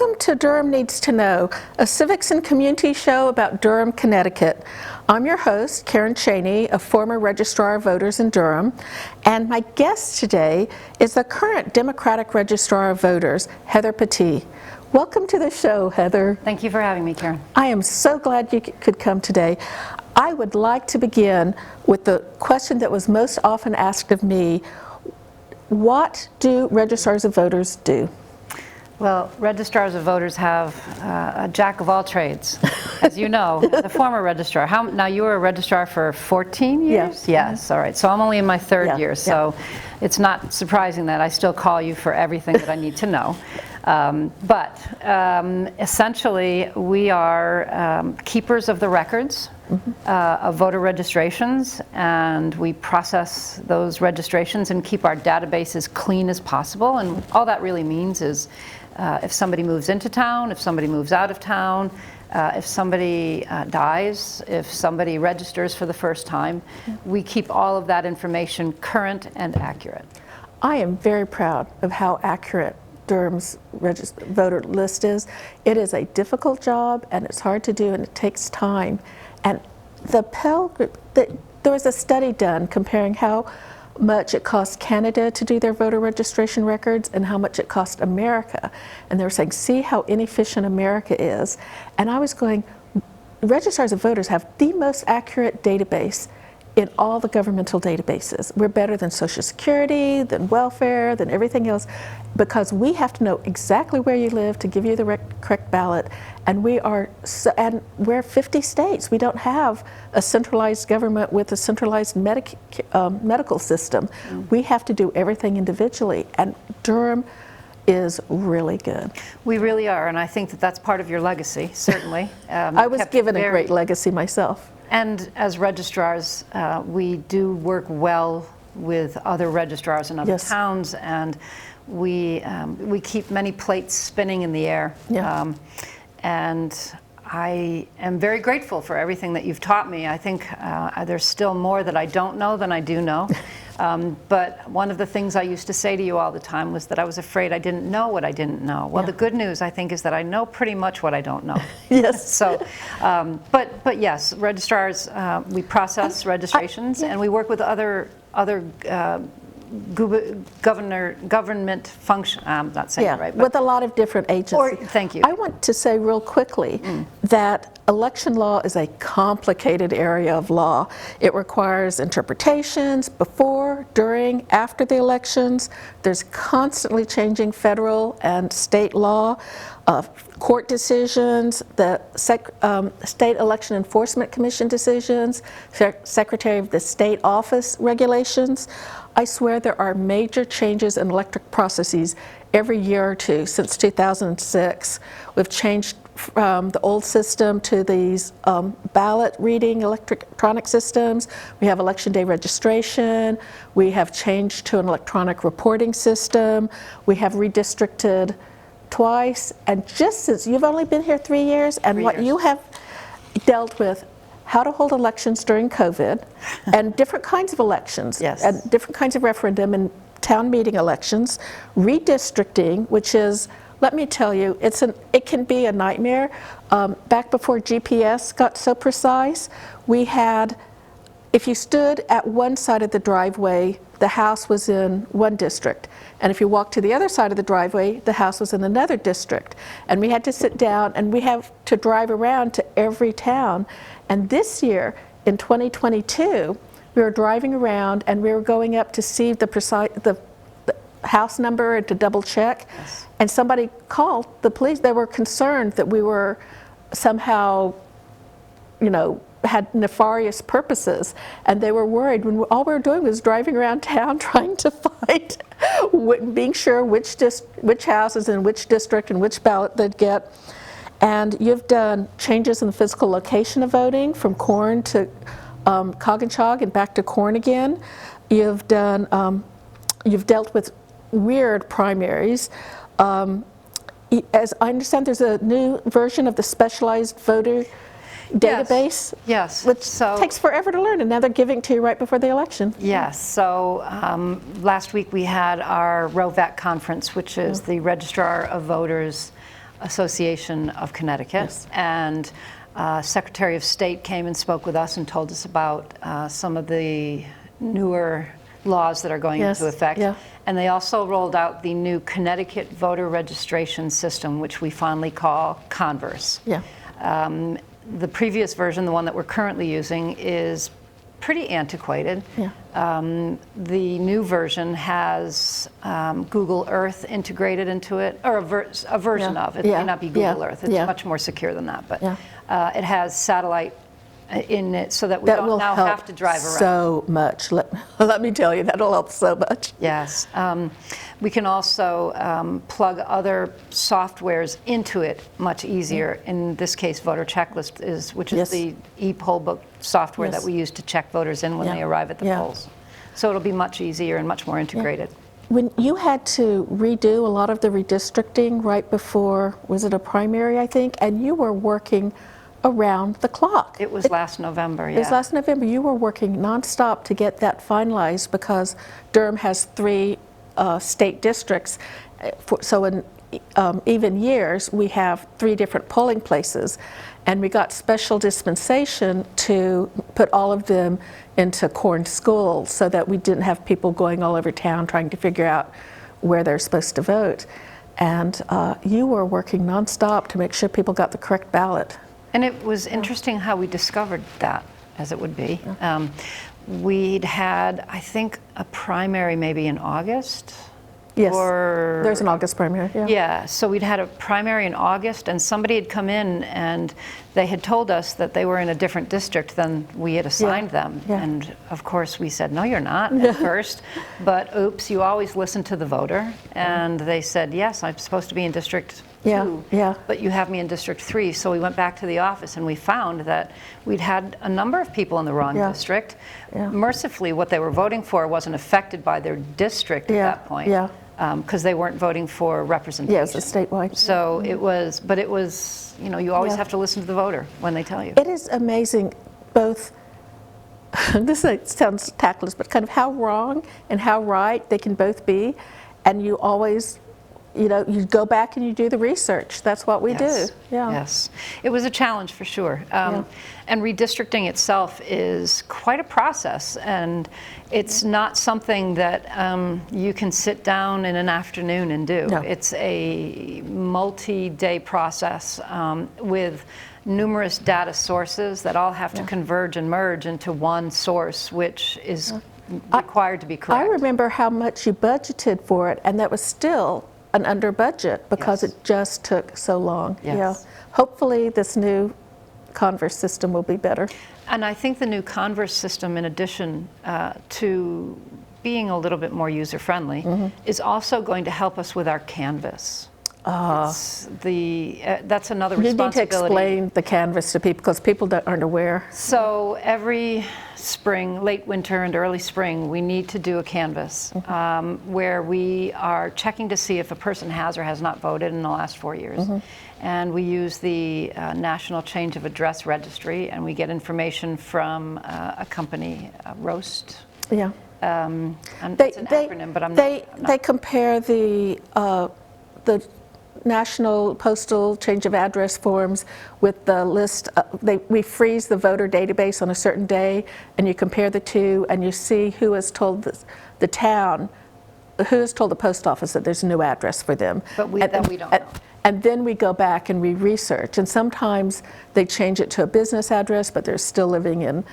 Welcome to Durham Needs to Know, a civics and community show about Durham, Connecticut. I'm your host, Karen Cheney, a former Registrar of Voters in Durham, and my guest today is the current Democratic Registrar of Voters, Heather Petit. Welcome to the show, Heather. Thank you for having me, Karen. I am so glad you could come today. I would like to begin with the question that was most often asked of me. What do registrars of voters do? Well, registrars of voters have a jack of all trades, as you know, as a former registrar. Now, you were a registrar for 14 years? Yes, all right. So I'm only in my third year, so it's not surprising that I still call you for everything that I need to know. Essentially, we are keepers of the records of voter registrations, and we process those registrations and keep our database as clean as possible. And all that really means is if somebody moves into town, if somebody moves out of town, if somebody dies, if somebody registers for the first time, we keep all of that information current and accurate. I am very proud of how accurate Durham's voter list is. It is a difficult job, and it's hard to do, and it takes time. And the Pell Group, there was a study done comparing how much it cost Canada to do their voter registration records and how much it cost America. And they were saying, see how inefficient America is. And I was going, registrars of voters have the most accurate database in all the governmental databases. We're better than Social Security, than welfare, than everything else, because we have to know exactly where you live to give you the correct ballot. And we're 50 states. We don't have a centralized government with a centralized medical system. We have to do everything individually, and Durham is really good. We really are, and I think that that's part of your legacy, certainly. I was given a great legacy myself. And as registrars, we do work well with other registrars in other towns, and we keep many plates spinning in the air. And I am very grateful for everything that you've taught me. I think there's still more that I don't know than I do know. But one of the things I used to say to you all the time was that I was afraid I didn't know what I didn't know. Well, the good news, I think, is that I know pretty much what I don't know. So, but yes, registrars, we process registrations, and we work with other government function. I'm not saying it right. With a lot of different agencies. Thank you. I want to say real quickly that election law is a complicated area of law. It requires interpretations before, during, after the elections. There's constantly changing federal and state law, court decisions, the State Election Enforcement Commission decisions, Secretary of the State Office regulations. I swear there are major changes in electric processes every year or two since 2006. We've changed from the old system to these ballot reading electronic systems. We have election day registration. We have changed to an electronic reporting system. We have redistricted twice. And just since you've only been here 3 years, and what you have dealt with, how to hold elections during COVID, and different kinds of elections, and different kinds of referendum and town meeting elections, redistricting, which is, let me tell you, it can be a nightmare. Back before GPS got so precise, we had, if you stood at one side of the driveway, the house was in one district. And if you walked to the other side of the driveway, the house was in another district. And we had to sit down, and we have to drive around to every town. And this year, in 2022, we were driving around, and we were going up to see the house number and to double check. And somebody called the police. They were concerned that we were somehow, had nefarious purposes, and they were worried when all we were doing was driving around town trying to find, being sure which house is in which district and which ballot they'd get. And you've done changes in the physical location of voting from corn to Coggin and back to corn again. You've done, you've dealt with weird primaries. As I understand, there's a new version of the specialized voter database, which takes forever to learn, and now they're giving it to you right before the election. So last week we had our ROVAC conference, which is the Registrar of Voters Association of Connecticut. Yes. And Secretary of State came and spoke with us and told us about some of the newer laws that are going into effect. Yeah. And they also rolled out the new Connecticut voter registration system, which we fondly call Converse. Yeah. The previous version, the one that we're currently using, is pretty antiquated. Yeah. The new version has Google Earth integrated into it, or a version of it. It may not be Google Earth. It's much more secure than that. But it has satellite in it so that we don't now have to drive around. So much. Let me tell you, that'll help so much. Yes. We can also plug other softwares into it much easier. In this case, Voter Checklist which is the e-poll book software that we use to check voters in when they arrive at the polls. So it'll be much easier and much more integrated. When you had to redo a lot of the redistricting right before, was it a primary, I think, and you were working around the clock. It was last November, yeah. It was last November. You were working nonstop to get that finalized because Durham has 3 state districts. So in even years, we have 3 different polling places. And we got special dispensation to put all of them into Corn School so that we didn't have people going all over town trying to figure out where they're supposed to vote. And you were working nonstop to make sure people got the correct ballot. And it was interesting how we discovered that, as it would be. We'd had, I think, a primary maybe in August. Yes, there's an August primary, Yeah, so we'd had a primary in August, and somebody had come in and they had told us that they were in a different district than we had assigned them. And of course we said, no, you're not at first, but oops, you always listen to the voter. And they said, yes, I'm supposed to be in District 2, but you have me in District 3. So we went back to the office and we found that we'd had a number of people in the wrong district. Mercifully, what they were voting for wasn't affected by their district at that point. Because they weren't voting for representation. Yes, it's statewide. So it was, but it was, you know, you always have to listen to the voter when they tell you. It is amazing, both, this sounds tactless, but kind of how wrong and how right they can both be. And you always, you know, you go back and you do the research. That's what we do. Yes. It was a challenge for sure. And redistricting itself is quite a process. And it's not something that you can sit down in an afternoon and do. It's a multi-day process with numerous data sources that all have to converge and merge into one source, which is required to be correct. I remember how much you budgeted for it, and that was still an under budget because it just took so long. Hopefully this new Converse system will be better. And I think the new Converse system, in addition to being a little bit more user-friendly, is also going to help us with our canvas. That's another responsibility. You need to explain the canvas to people because people aren't aware. So every spring, late winter and early spring, we need to do a canvas where we are checking to see if a person has or has not voted in the last 4 years. And we use the National Change of Address Registry, and we get information from a company, Roast. And it's an acronym, but I'm not. They compare the National Postal Change of Address forms with the list. We freeze the voter database on a certain day, and you compare the two, and you see who has told the town, who has told the post office that there's a new address for them. But we don't know. And then we go back and we research, and sometimes they change it to a business address, but they're still living in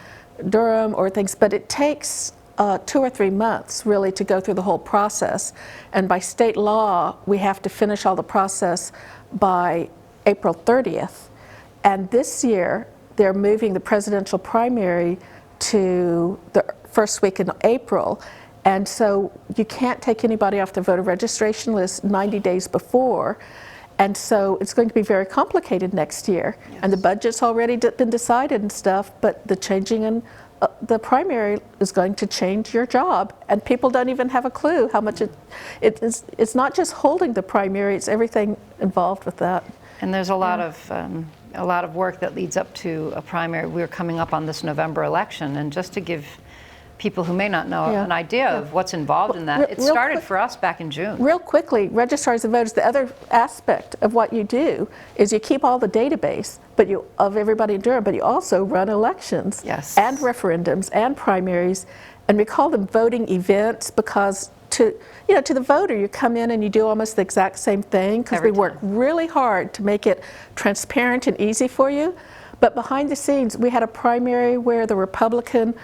Durham or things. But it takes 2 or 3 months really to go through the whole process, and by state law we have to finish all the process by April 30th. And this year they're moving the presidential primary to the first week in April, and so you can't take anybody off the voter registration list 90 days before. And so it's going to be very complicated next year. And the budget's already been decided and stuff, but the changing in the primary is going to change your job, and people don't even have a clue how much it's not just holding the primary, it's everything involved with that. And there's a lot of work that leads up to a primary. We're coming up on this November election, and just to give people who may not know Yeah. an idea of what's involved in that. It started for us back in June. Real quickly, registrars of voters, the other aspect of what you do is you keep all the database of everybody in Durham, but you also run elections Yes. and referendums and primaries, and we call them voting events because to the voter, you come in and you do almost the exact same thing because we work really hard to make it transparent and easy for you. But behind the scenes, we had a primary where the Republican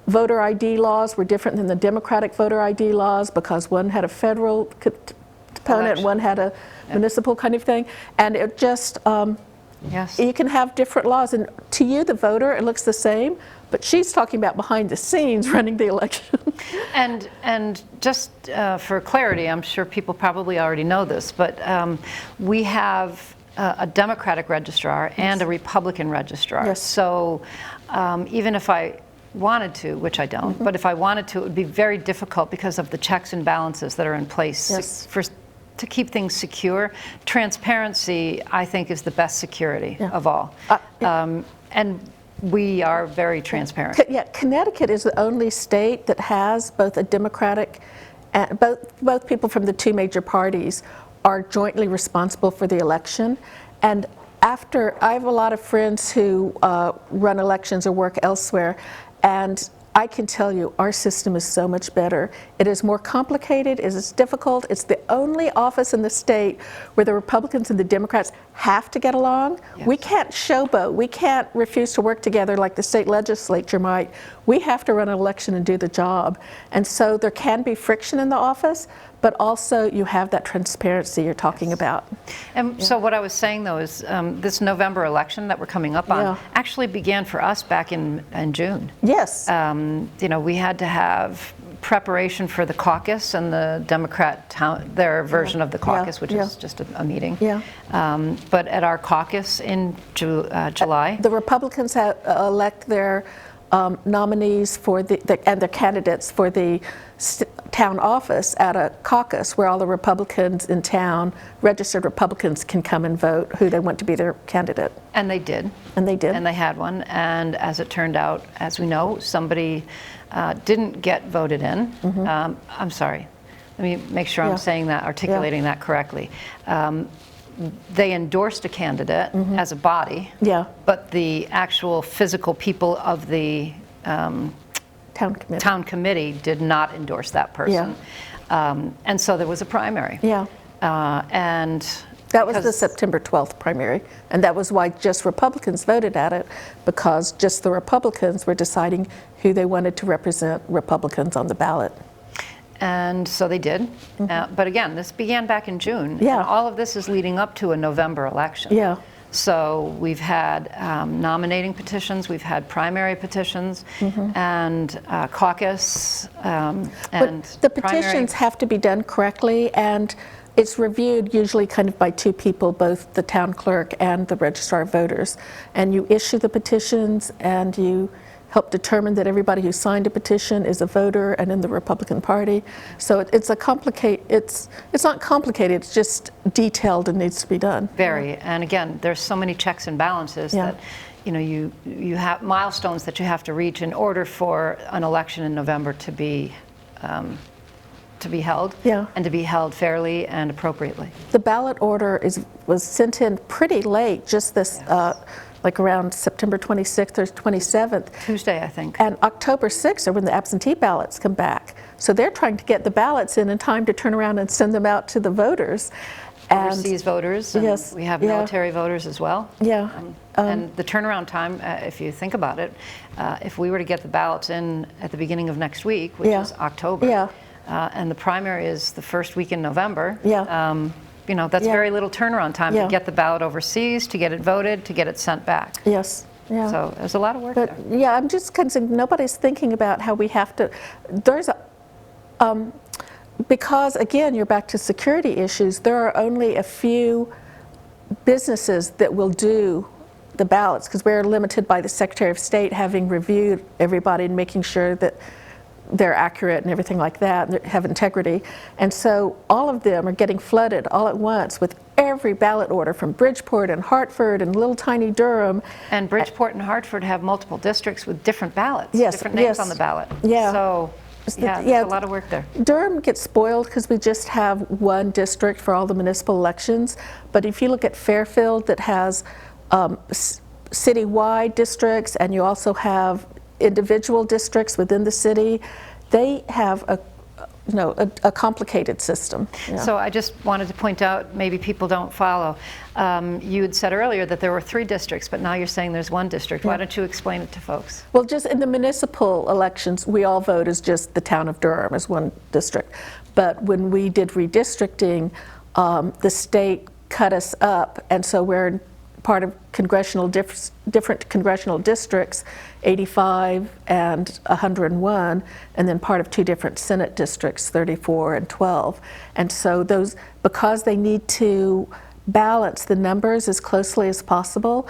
voter ID laws were different than the Democratic voter ID laws because one had a federal component, one had a municipal kind of thing, and it just Yes. you can have different laws, and to you, the voter, it looks the same, but she's talking about behind the scenes running the election. And just for clarity, I'm sure people probably already know this, but we have a Democratic registrar and a Republican registrar. Yes. So even if I wanted to, which I don't, but if I wanted to, it would be very difficult because of the checks and balances that are in place to keep things secure. Transparency, I think, is the best security of all. And we are very transparent. Yeah, Connecticut is the only state that has both a Democratic, and both people from the two major parties are jointly responsible for the election. And I have a lot of friends who run elections or work elsewhere, and I can tell you our system is so much better. It is more complicated, it is difficult. It's the only office in the state where the Republicans and the Democrats have to get along. Yes. We can't showboat. We can't refuse to work together like the state legislature might. We have to run an election and do the job. And so there can be friction in the office, but also you have that transparency you're talking about. And so what I was saying, though, is this November election that we're coming up on actually began for us back in June. Yes. We had to have preparation for the caucus and the Democrat their version of the caucus, which is just a meeting. Yeah. But at our caucus in July, the Republicans elect their nominees for and their candidates for the town office at a caucus where all the Republicans in town, registered Republicans, can come and vote who they want to be their candidate. And they did. And they did. And they had one. And as it turned out, as we know, somebody didn't get voted in. I'm sorry. Let me make sure I'm saying that, articulating that correctly. They endorsed a candidate as a body, but the actual physical people of the town committee did not endorse that person. And so there was a primary. And that was the September 12th primary, and that was why just Republicans voted at it, because just the Republicans were deciding who they wanted to represent Republicans on the ballot. And so they did. But again, this began back in June. And all of this is leading up to a November election. So we've had nominating petitions, we've had primary petitions, and caucus, and but the petitions have to be done correctly, and it's reviewed usually kind of by two people, both the town clerk and the registrar of voters. And you issue the petitions, and you help determine that everybody who signed a petition is a voter and in the Republican Party. So it's not complicated, it's just detailed and needs to be done. Very, and again, there's so many checks and balances that you have milestones that you have to reach in order for an election in November to be held, and to be held fairly and appropriately. The ballot order was sent in pretty late, just this like around September 26th or 27th. Tuesday, I think. And October 6th are when the absentee ballots come back. So they're trying to get the ballots in time to turn around and send them out to the voters. Overseas voters, and we have military voters as well. And the turnaround time, if you think about it, if we were to get the ballots in at the beginning of next week, which is October, and the primary is the first week in November, that's very little turnaround time to get the ballot overseas, to get it voted, to get it sent back. So there's a lot of work there. I'm just kind of saying nobody's thinking about how we have to, because again, you're back to security issues, there are only a few businesses that will do the ballots, because we're limited by the Secretary of State having reviewed everybody and making sure that they're accurate and everything like that, and have integrity. And so all of them are getting flooded all at once with every ballot order from Bridgeport and Hartford and little tiny Durham. And Bridgeport and Hartford have multiple districts with different ballots, Yes, different names yes. on the ballot. Yeah. So, yeah, there's a lot of work there. Durham gets spoiled because we just have one district for all the municipal elections. But if you look at Fairfield, that has citywide districts, and you also have individual districts within the city, they have a complicated system. Yeah. So I just wanted to point out, maybe people don't follow. You had said earlier that there were 3 districts, but now you're saying there's 1 district. Why don't you explain it to folks? Well, just in the municipal elections, we all vote as just the town of Durham as one district. But when we did redistricting, the state cut us up, and so we're in part of different congressional districts, 85 and 101, and then part of 2 different Senate districts, 34 and 12. And so those, because they need to balance the numbers as closely as possible,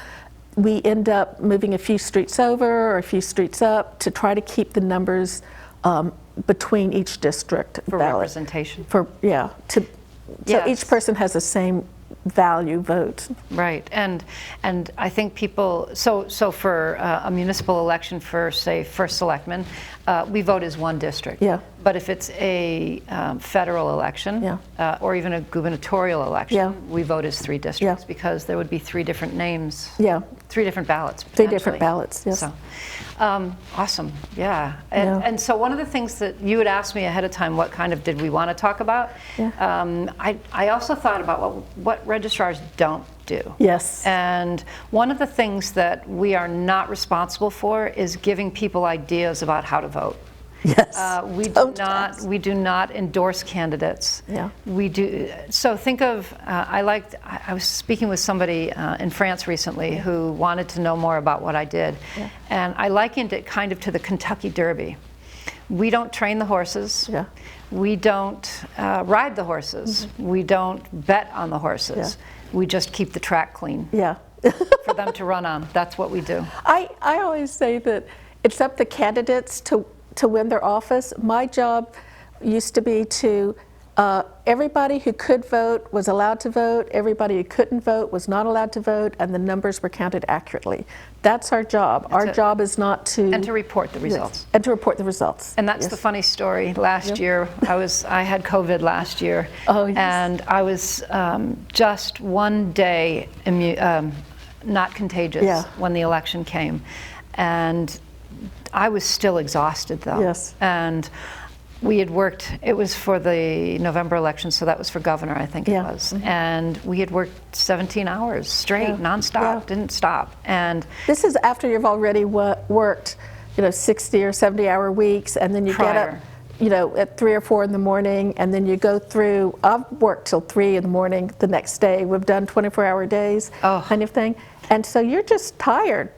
we end up moving a few streets over or a few streets up to try to keep the numbers between each district For ballot. representation. So Yes. each person has the same value vote. Right, and I think people, so for a municipal election for, say, first selectman, we vote as 1 district. Yeah. But if it's a federal election, Yeah. or even a gubernatorial election, Yeah. we vote as 3 districts, Yeah. because there would be 3 different names. Yeah. 3 different ballots. 3 different potentially. ballots, yes. So, awesome, yeah. And so one of the things that you had asked me ahead of time, what kind of did we want to talk about? Yeah. I also thought about what registrars don't do. Yes. And one of the things that we are not responsible for is giving people ideas about how to vote. Yes. We do not endorse candidates. Yeah. We do. So think of, I was speaking with somebody in France recently who wanted to know more about what I did. Yeah. And I likened it kind of to the Kentucky Derby. We don't train the horses. Yeah. We don't ride the horses. We don't bet on the horses. Yeah. We just keep the track clean Yeah. for them to run on. That's what we do. I always say that it's up to candidates to win their office. My job used to be to, everybody who could vote was allowed to vote, everybody who couldn't vote was not allowed to vote, and the numbers were counted accurately. That's our job. Our job is not to... And to report the results. Yes, and to report the results. And that's the funny story. Last year, I had COVID last year. Oh, yes. And I was just one day not contagious when the election came. And I was still exhausted, though. Yes. And we had worked, it was for the November election, so that was for governor, I think it was. Mm-hmm. And we had worked 17 hours straight, nonstop, didn't stop. And this is after you've already worked, 60 or 70-hour weeks, and then you get up, at 3 or 4 in the morning, and then you go through, I've worked till 3 in the morning the next day. We've done 24-hour days, kind of thing. And so you're just tired.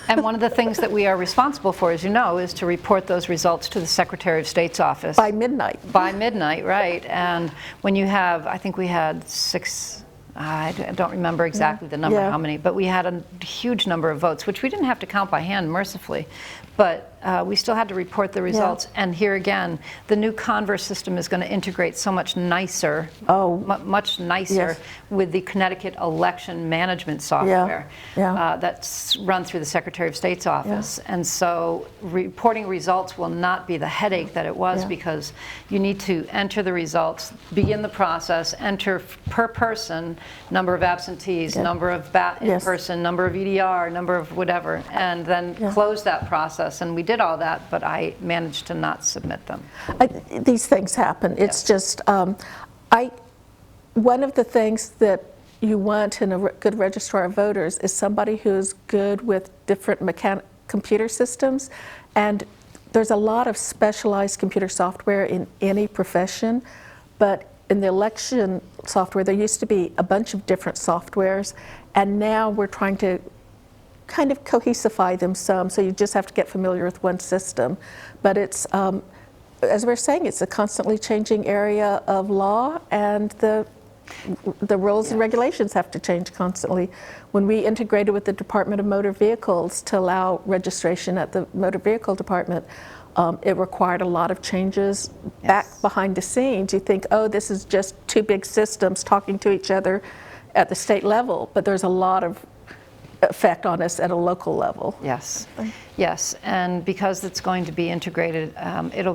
And one of the things that we are responsible for, as you know, is to report those results to the Secretary of State's office. By midnight. By midnight, right. And when you have, I think we had 6, I don't remember exactly the number, how many, but we had a huge number of votes, which we didn't have to count by hand, mercifully. But we still had to report the results. And here again, the new Converse system is going to integrate so much nicer, much nicer with the Connecticut election management software that's run through the Secretary of State's office. And so reporting results will not be the headache that it was, because you need to enter the results, begin the process, enter per person, number of absentees, number of in person, number of EDR, number of whatever, and then close that process. And we did all that, but I managed to not submit them. These things happen. It's just, one of the things that you want in a good registrar of voters is somebody who's good with different computer systems. And there's a lot of specialized computer software in any profession, but in the election software, there used to be a bunch of different softwares, and now we're trying to kind of cohesify them some, so you just have to get familiar with one system. But it's, as we're saying, it's a constantly changing area of law, and the rules and regulations have to change constantly. When we integrated with the Department of Motor Vehicles to allow registration at the Motor Vehicle Department, it required a lot of changes back behind the scenes. You think, oh, this is just 2 big systems talking to each other. at the state level, but there's a lot of effect on us at a local level. Yes, yes, and because it's going to be integrated, it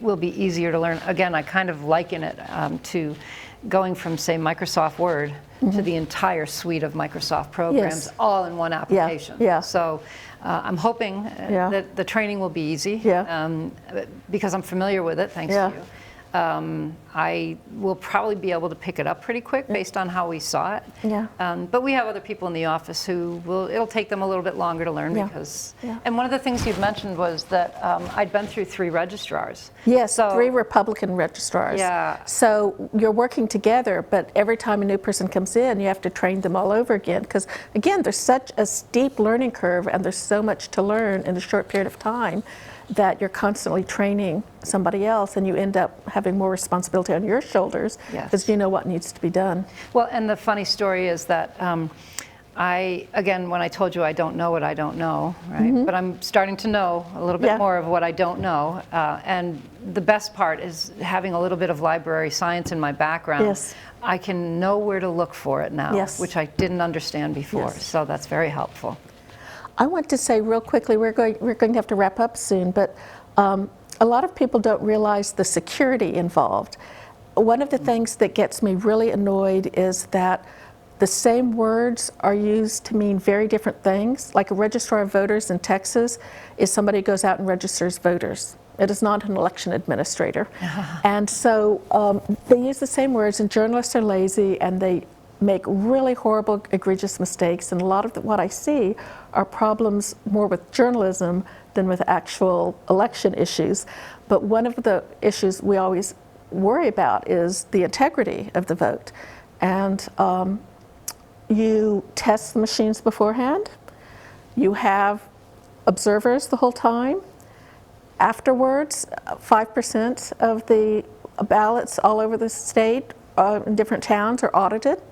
will be easier to learn. Again, I kind of liken it to going from, say, Microsoft Word to the entire suite of Microsoft programs, all in one application. Yeah. So I'm hoping that the training will be easy, because I'm familiar with it, thanks to you. I will probably be able to pick it up pretty quick based on how we saw it. Yeah. But we have other people in the office who it'll take them a little bit longer to learn because, and one of the things you'd mentioned was that I'd been through 3 registrars. Yes, so, 3 Republican registrars. Yeah. So you're working together, but every time a new person comes in, you have to train them all over again because, again, there's such a steep learning curve and there's so much to learn in a short period of time that you're constantly training somebody else and you end up having more responsibility on your shoulders because you know what needs to be done. Well, and the funny story is that again, when I told you I don't know what I don't know, right? But I'm starting to know a little bit more of what I don't know. And the best part is having a little bit of library science in my background. Yes. I can know where to look for it now, which I didn't understand before. Yes. So that's very helpful. I want to say real quickly, we're going to have to wrap up soon, but a lot of people don't realize the security involved. One of the things that gets me really annoyed is that the same words are used to mean very different things. Like a registrar of voters in Texas is somebody who goes out and registers voters. It is not an election administrator. And so they use the same words, and journalists are lazy and they make really horrible, egregious mistakes, and a lot of what I see are problems more with journalism than with actual election issues. But one of the issues we always worry about is the integrity of the vote. And you test the machines beforehand, you have observers the whole time. Afterwards, 5% of the ballots all over the state in different towns are audited,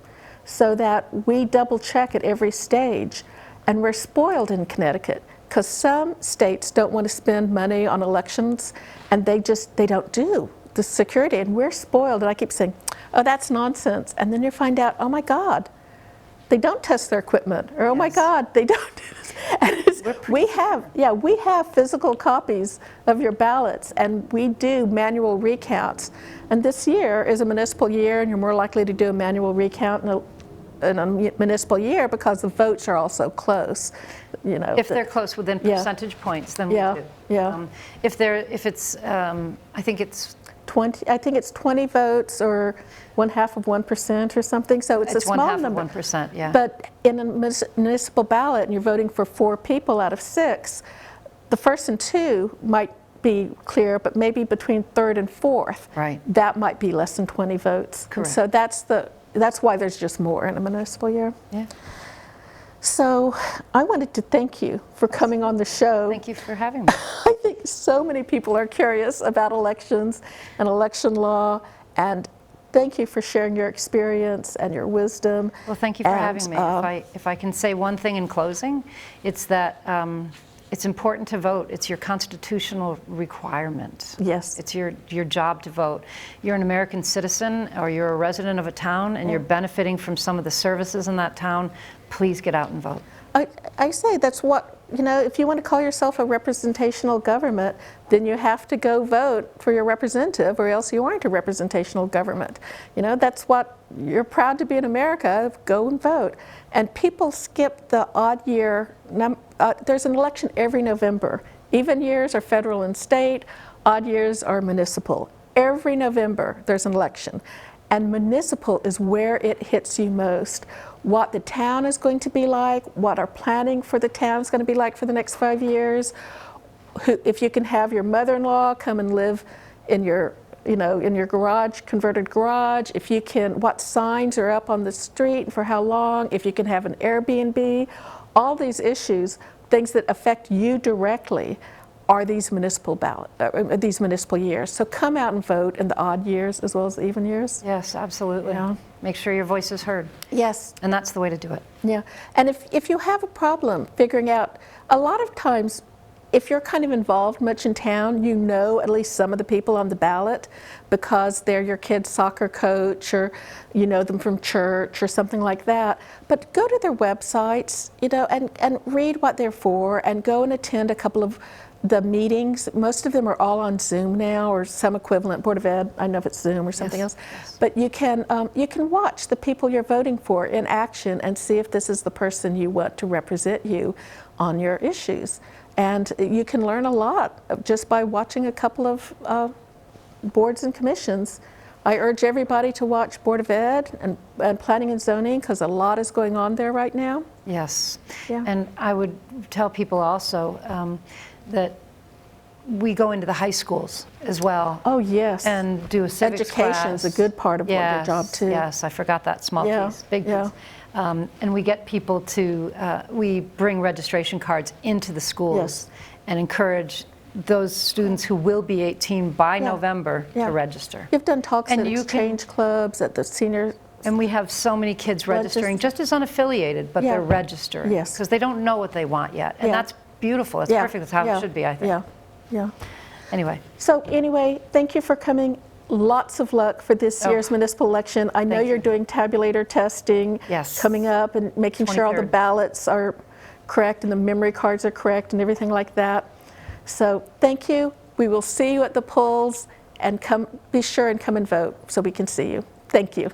so that we double check at every stage. And we're spoiled in Connecticut because some states don't want to spend money on elections and they don't do the security, and we're spoiled. And I keep saying, oh, that's nonsense. And then you find out, oh my God, they don't test their equipment, or oh my God, they don't do this. And we have physical copies of your ballots, and we do manual recounts. And this year is a municipal year, and you're more likely to do a manual recount in a municipal year because the votes are also close. You know, if they're close within percentage points, then we do. If it's, I think it's 20 votes or 1/2% or something, so it's a small number. 1/2%, yeah. But in a municipal ballot, and you're voting for 4 people out of 6, the first and 2 might be clear, but maybe between 3rd and 4th, that might be less than 20 votes. Correct. So that's why there's just more in a municipal year. Yeah. So I wanted to thank you for coming on the show. Thank you for having me. I think so many people are curious about elections and election law, and thank you for sharing your experience and your wisdom. Well, thank you for having me. If I can say one thing in closing, it's that it's important to vote. It's your constitutional requirement. Yes. It's your job to vote. You're an American citizen or you're a resident of a town and you're benefiting from some of the services in that town, please get out and vote. I say that's what, you know, if you want to call yourself a representational government, then you have to go vote for your representative, or else you aren't a representational government. You know, that's what, you're proud to be in America, go and vote. And people skip the odd year, there's an election every November. Even years are federal and state, odd years are municipal. Every November there's an election. And municipal is where it hits you most. What the town is going to be like, what our planning for the town is going to be like for the next 5 years. If you can have your mother-in-law come and live in your, you know, in your garage, converted garage. If you can, what signs are up on the street and for how long. If you can have an Airbnb. All these issues, things that affect you directly, are these municipal these municipal years. So come out and vote in the odd years as well as the even years. Yes, absolutely. Yeah. Make sure your voice is heard. Yes. And that's the way to do it. Yeah. And if you have a problem figuring out, a lot of times if you're kind of involved much in town, you know at least some of the people on the ballot because they're your kid's soccer coach or you know them from church or something like that. But go to their websites, you know, and read what they're for and go and attend a couple of the meetings. Most of them are all on Zoom now or some equivalent, Board of Ed, I don't know if it's Zoom or something else. Yes. But you can watch the people you're voting for in action and see if this is the person you want to represent you on your issues. And you can learn a lot just by watching a couple of boards and commissions. I urge everybody to watch Board of Ed and Planning and Zoning because a lot is going on there right now. Yes. Yeah. And I would tell people also that we go into the high schools as well. Oh, yes. And do a civics class. Education's a good part of their job, too. Yes, I forgot that small piece, big yeah. piece. And we get people to, we bring registration cards into the schools Yes. and encourage those students who will be 18 by November Yeah. to register. You've done talks And at you exchange clubs, at the senior. And we have so many kids registering just as unaffiliated, but Yeah. they're registering. Yes. Because they don't know what they want yet. And Yeah. that's beautiful. That's Yeah. perfect. That's how Yeah. it should be, I think. Yeah, yeah. Anyway. So anyway, thank you for coming. Lots of luck for this year's municipal election. I know Thank you're you. doing tabulator testing Yes. coming up and making sure all the 23rd. ballots are correct and the memory cards are correct and everything like that. So thank you. We will see you at the polls and be sure and come and vote so we can see you. Thank you.